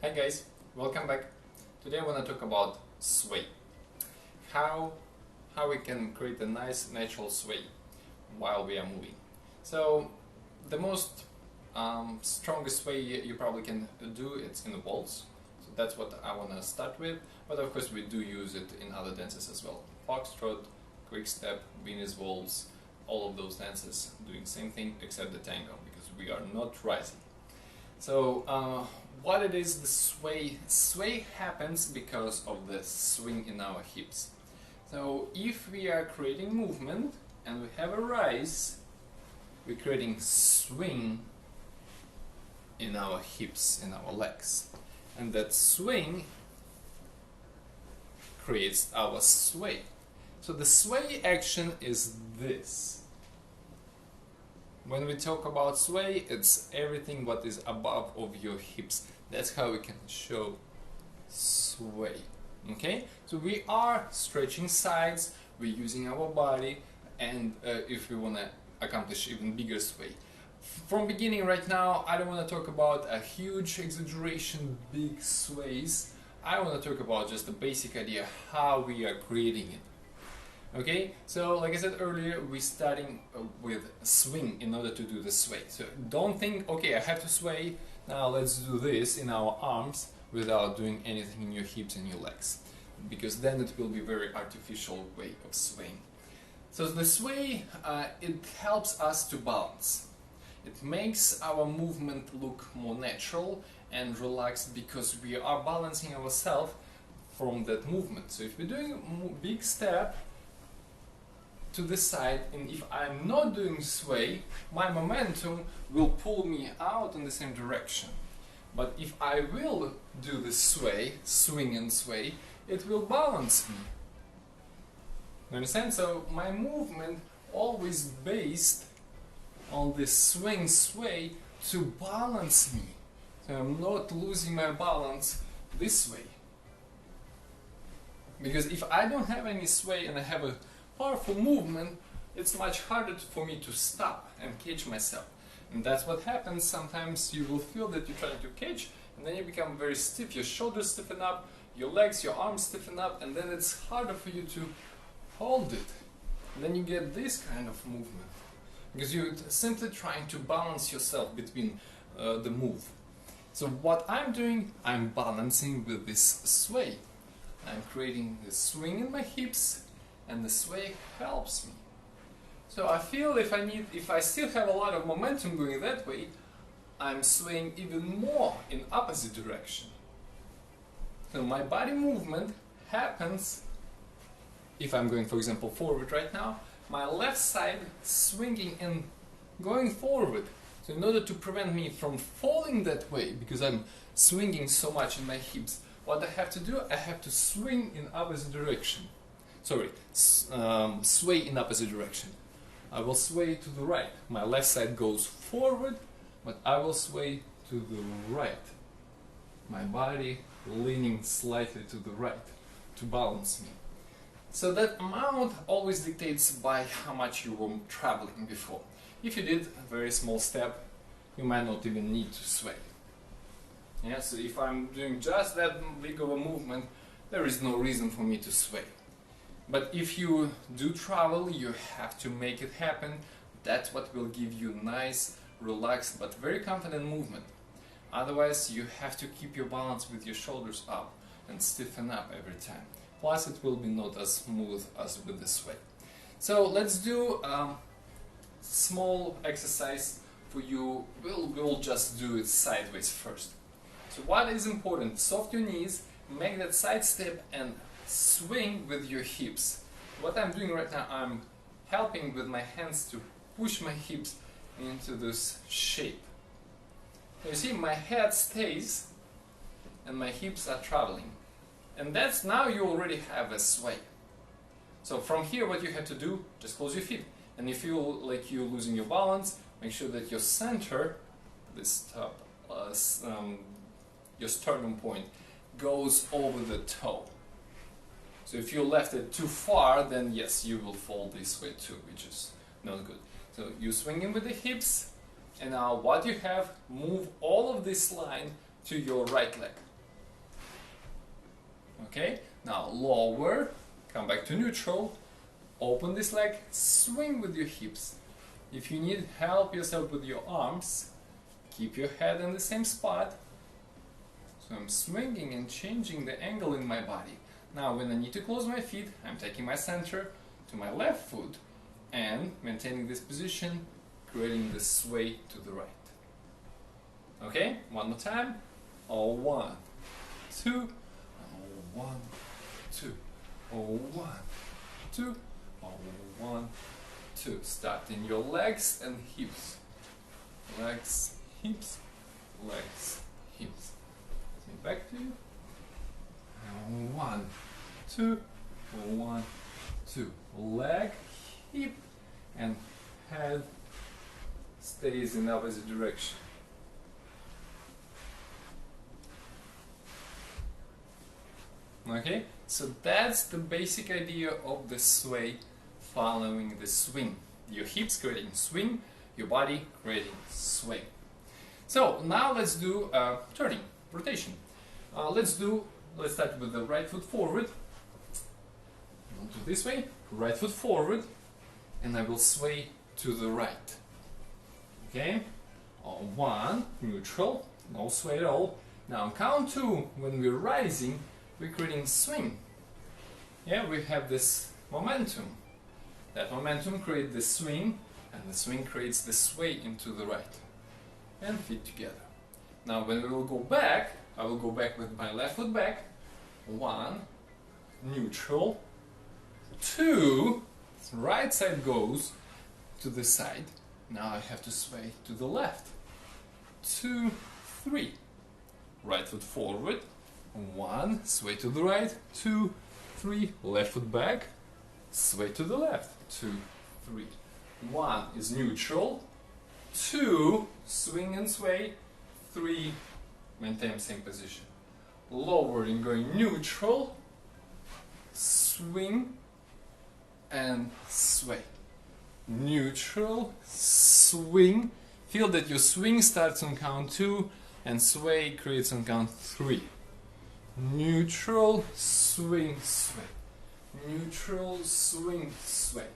Hi guys, welcome back. Today I want to talk about sway. How we can create a nice natural sway while we are moving. So the most strongest way you probably can do it's in the waltz. So that's what I want to start with. But of course we do use it in other dances as well. Foxtrot, quick step, Venus waltz, all of those dances doing same thing except the tango because we are not rising. So what it is, the sway happens because of the swing in our hips. So if we are creating movement and we have a rise, we're creating swing in our hips, in our legs, and that swing creates our sway. So the sway action is this. When we talk about sway, it's everything what is above of your hips. That's how we can show sway. Okay? So we are stretching sides, we're using our body, and if we want to accomplish even bigger sway. From beginning right now, I don't want to talk about a huge exaggeration, big sways. I want to talk about just the basic idea how we are creating it. Okay, so like I said earlier, we're starting with swing in order to do the sway. So don't think, okay, I have to sway, now let's do this in our arms without doing anything in your hips and your legs, because then it will be a very artificial way of swaying. So the sway, it helps us to balance. It makes our movement look more natural and relaxed because we are balancing ourselves from that movement. So if we're doing a big step to the side, and if I'm not doing sway, my momentum will pull me out in the same direction. But if I will do the sway, swing and sway, it will balance me. You understand? So my movement always based on this swing sway to balance me. So I'm not losing my balance this way. Because if I don't have any sway and I have a powerful movement, it's much harder for me to stop and catch myself. And that's what happens. Sometimes you will feel that you're trying to catch and then you become very stiff, your shoulders stiffen up, your legs, your arms stiffen up, and then it's harder for you to hold it. And then you get this kind of movement because you're simply trying to balance yourself between the move. So what I'm doing, I'm balancing with this sway. I'm creating the swing in my hips, and the sway helps me. So I feel if I still have a lot of momentum going that way, I'm swaying even more in opposite direction. So my body movement happens, if I'm going for example forward right now, my left side swinging and going forward. So in order to prevent me from falling that way, because I'm swinging so much in my hips, what I have to do, I have to swing in opposite direction. Sorry, sway in opposite direction. I will sway to the right. My left side goes forward, but I will sway to the right. My body leaning slightly to the right to balance me. So that amount always dictates by how much you were traveling before. If you did a very small step, you might not even need to sway. Yeah, so if I'm doing just that big of a movement, there is no reason for me to sway. But if you do travel, you have to make it happen. That's what will give you nice, relaxed, but very confident movement. Otherwise, you have to keep your balance with your shoulders up and stiffen up every time. Plus, it will be not as smooth as with the sway. So let's do a small exercise for you. We'll just do it sideways first. So what is important? Soft your knees, make that side step and swing with your hips. What I'm doing right now, I'm helping with my hands to push my hips into this shape. So you see, my head stays and my hips are traveling. And that's now you already have a sway. So from here what you have to do, just close your feet. And if you feel like you're losing your balance, make sure that your center, this top, your sternum point, goes over the toe. So if you left it too far, then yes, you will fall this way too, which is not good. So you swing in with the hips, and now what you have, move all of this line to your right leg. Okay, now lower, come back to neutral, open this leg, swing with your hips. If you need help yourself with your arms, keep your head in the same spot. So I'm swinging and changing the angle in my body. Now when I need to close my feet, I'm taking my center to my left foot and maintaining this position, creating the sway to the right. Okay, one more time. Oh, 1, 2, oh, 1, 2, oh, 1, 2, oh, 1, 2. Start in your legs and hips. Legs, hips, legs, hips. Back to you. 1, 2, 1, 2. Leg, hip, and head stays in opposite direction. Okay, so that's the basic idea of the sway following the swing. Your hips creating swing, your body creating sway. So now let's do turning, rotation. Let's start with the right foot forward. I'll do this way, right foot forward, and I will sway to the right. Okay, 1, neutral, no sway at all. Now on count 2, when we're rising, we're creating swing. Yeah, we have this momentum. That momentum creates the swing, and the swing creates the sway into the right. And feet together. Now when we will go back, I will go back with my left foot back. 1, neutral, 2, right side goes to the side. Now I have to sway to the left. 2, 3. Right foot forward. 1, sway to the right. 2, 3. Left foot back. Sway to the left. 2, 3. 1 is neutral. 2, swing and sway. 3, maintain same position. Lowering, going neutral. Swing and sway. Neutral, swing. Feel that your swing starts on count 2 and sway creates on count 3. Neutral, swing, sway. Neutral, swing, sway.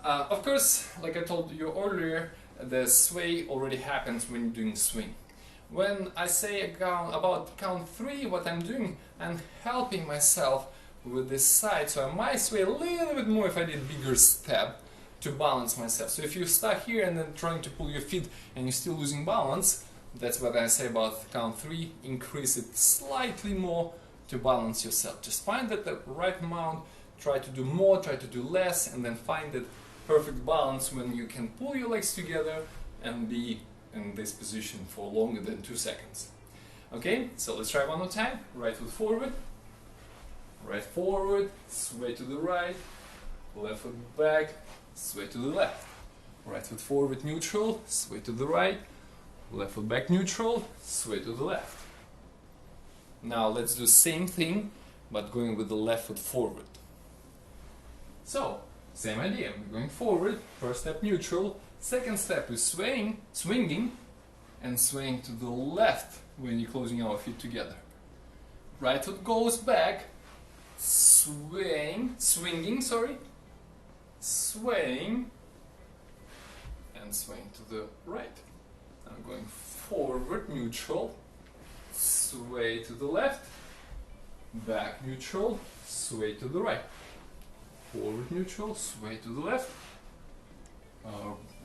Of course, like I told you earlier, the sway already happens when you're doing swing. When I say about count 3, what I'm doing, I'm helping myself with this side, so I might sway a little bit more if I did bigger step to balance myself. So if you start here and then trying to pull your feet and you're still losing balance, that's what I say about count 3, increase it slightly more to balance yourself. Just find that the right amount, try to do more, try to do less, and then find that perfect balance when you can pull your legs together and be in this position for longer than 2 seconds. Okay, so let's try one more time. Right foot forward, sway to the right, left foot back, sway to the left. Right foot forward, neutral, sway to the right, left foot back, neutral, sway to the left. Now let's do the same thing, but going with the left foot forward. So, same idea, we're going forward, first step neutral, second step is swinging, and swaying to the left when you're closing our feet together. Right foot goes back, swinging, and swaying to the right. Now going forward, neutral, sway to the left, back neutral, sway to the right. Forward neutral, sway to the left,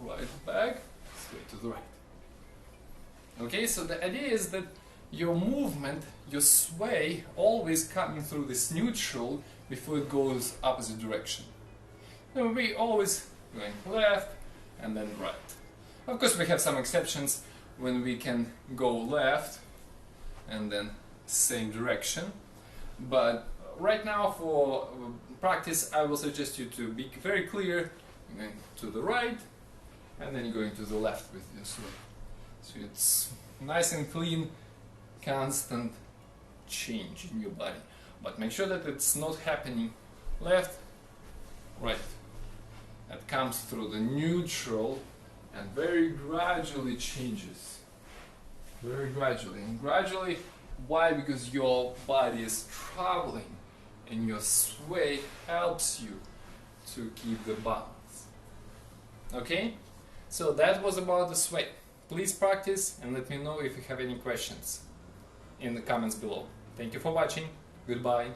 right back, sway to the right. Okay, so the idea is that your movement, your sway, always coming through this neutral before it goes opposite direction. And we always going left and then right. Of course we have some exceptions when we can go left and then same direction, but right now for practice I will suggest you to be very clear. You're going to the right and then you're going to the left with your sway. So it's nice and clean, constant change in your body. But make sure that it's not happening left, right. It comes through the neutral and very gradually changes. Very gradually. And gradually Why? Because your body is traveling and your sway helps you to keep the balance. Okay? So that was about the sway. Please practice and let me know if you have any questions in the comments below. Thank you for watching. Goodbye.